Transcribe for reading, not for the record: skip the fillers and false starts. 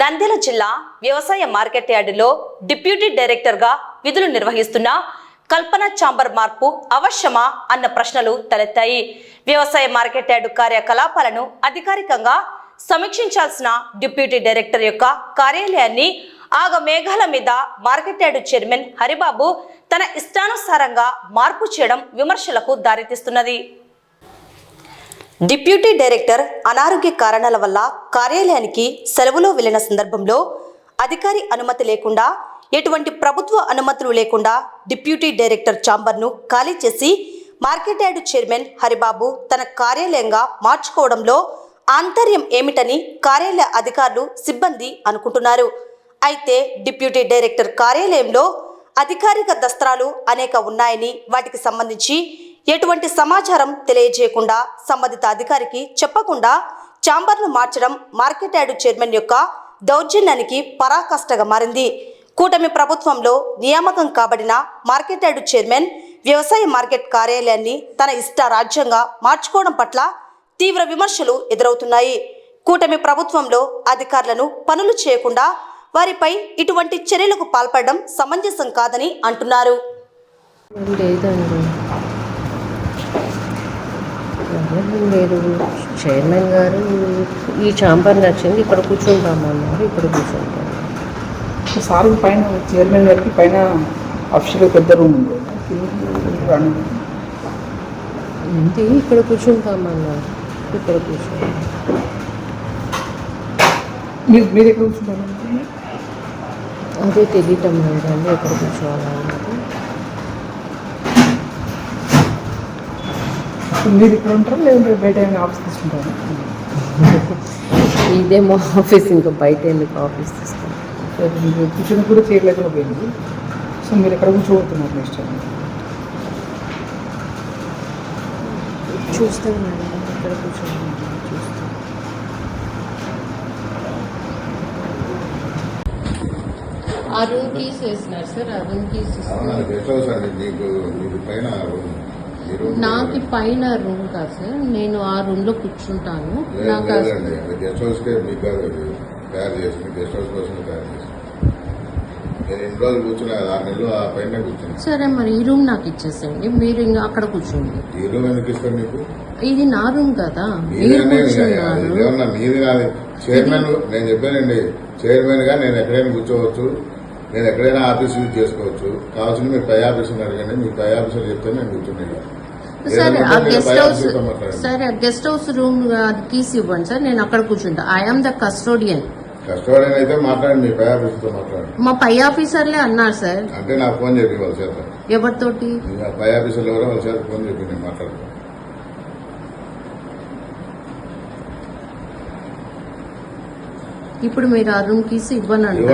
నంద్యాల జిల్లా వ్యవసాయ మార్కెట్ యార్డులో డిప్యూటీ డైరెక్టర్గా విధులు నిర్వహిస్తున్న కల్పన చాంబర్ మార్పు అవశ్యమా అన్న ప్రశ్నలు తలెత్తాయి. వ్యవసాయ మార్కెట్ యార్డు కార్యకలాపాలను అధికారికంగా సమీక్షించాల్సిన డిప్యూటీ డైరెక్టర్ యొక్క కార్యాలయాన్ని ఆగమేఘాల మీద మార్కెట్ యార్డు చైర్మన్ హరిబాబు తన ఇష్టానుసారంగా మార్పు చేయడం విమర్శలకు దారితీస్తున్నది. డిప్యూటీ డైరెక్టర్ అనారోగ్య కారణాల వల్ల కార్యాలయానికి సెలవులో వెళ్లిన సందర్భంలో అధికారి అనుమతి లేకుండా, ఎటువంటి ప్రభుత్వ అనుమతులు లేకుండా డిప్యూటీ డైరెక్టర్ ఛాంబర్ను ఖాళీ చేసి మార్కెట్ యార్డు చైర్మన్ హరిబాబు తన కార్యాలయంగా మార్చుకోవడంలో ఆంతర్యం ఏమిటని కార్యాలయ అధికారులు, సిబ్బంది అనుకుంటున్నారు. అయితే డిప్యూటీ డైరెక్టర్ కార్యాలయంలో అధికారిక దస్త్రాలు అనేక ఉన్నాయని, వాటికి సంబంధించి ఎటువంటి సమాచారం తెలియజేయకుండా సంబంధిత అధికారికి చెప్పకుండా ఛాంబర్ను మార్చడం మార్కెట్ యార్డు చైర్మన్ యొక్క దౌర్జన్యానికి పరాకాష్ఠగా మారింది. కూటమి ప్రభుత్వంలో నియామకం కాబడిన మార్కెట్ యార్డు చైర్మన్ వ్యవసాయ మార్కెట్ కార్యాలయాన్ని తన ఇష్ట రాజ్యంగా మార్చుకోవడం పట్ల తీవ్ర విమర్శలు ఎదురవుతున్నాయి. కూటమి ప్రభుత్వంలో అధికారులను పనులు చేయకుండా వారిపై ఇటువంటి చర్యలకు పాల్పడడం సమంజసం కాదని అంటున్నారు. లేదు, చైర్మన్ గారు ఈ ఛాంబర్ నచ్చింది, ఇక్కడ కూర్చుంటామన్నారు, ఇక్కడ కూర్చుంటాం. సార్ పైన చైర్మన్ గారికి పైన అఫీషియల్ పెద్ద రూమ్ ఉంది, ఏంటి ఇక్కడ కూర్చుంటామన్నారు, ఇక్కడ కూర్చుంటాం. మీరు ఎక్కడ కూర్చుంటారు? అదే తెలియటం లేదండి ఎక్కడ కూర్చోవాలన్నది. మీరు ఇక్కడ ఉంటారా లేదంటే బయట ఏమైనా ఆఫీస్ తీసుకుంటారా? ఇదే మా ఆఫీస్, ఇంకా బయట ఎందుకు ఆఫీస్ తీసుకుంటాం. మీరు కూర్చొని కూడా చేయలేకుండా పోయింది. సో మీరు ఎక్కడ కూర్చోబోతున్నారు నెక్స్ట్? చూస్తాం మేడం, ఎక్కడ కూర్చోవాలి చూస్తాం. ఆ రూమ్ కీస్ వేసినారు సార్, ఆ రూమ్ కీస్ నాకు పైన రూమ్ కాదు సార్, నేను ఆ రూమ్ లో కూర్చుంటాను. సరే మరి ఈ రూమ్ నాకు ఇచ్చేసేయండి, మీరు ఇంకా అక్కడ కూర్చోండి. ఇది నా రూమ్ కదా, చైర్మన్ నేను చెప్పానండి, చైర్మన్ గా నేను ఎక్కడైనా కూర్చోవచ్చు, నేను ఎక్కడైనా ఆఫీస్ యూజ్ చేసుకోవచ్చు. కావాల్సింది మీరు పై ఆఫీసర్ అడగండి, మీ పై ఆఫీసర్ చెప్తే నేను కూర్చున్నాను. సరే ఆ గెస్ట్ హౌస్ రూమ్ కీస్ ఇవ్వండి సార్, నేను అక్కడ కూర్చుంటా. I'm the custodian. కస్టోడియన్ అయితే మాట్లాడండి, మీ పై ఆఫీసర్ తో మాట్లాడండి. మా పై ఆఫీసర్లే అన్నారు సార్. అంటే నాకు ఫోన్ చెప్పి వాళ్ళ చేత. ఎవరితోటి? పై ఆఫీసర్లు ఎవరో వాళ్ళ చేత ఫోన్ చెప్పి నేను మాట్లాడతాను. ఇప్పుడు మీరు ఆ రూమ్ కీస్ ఇవ్వనండి.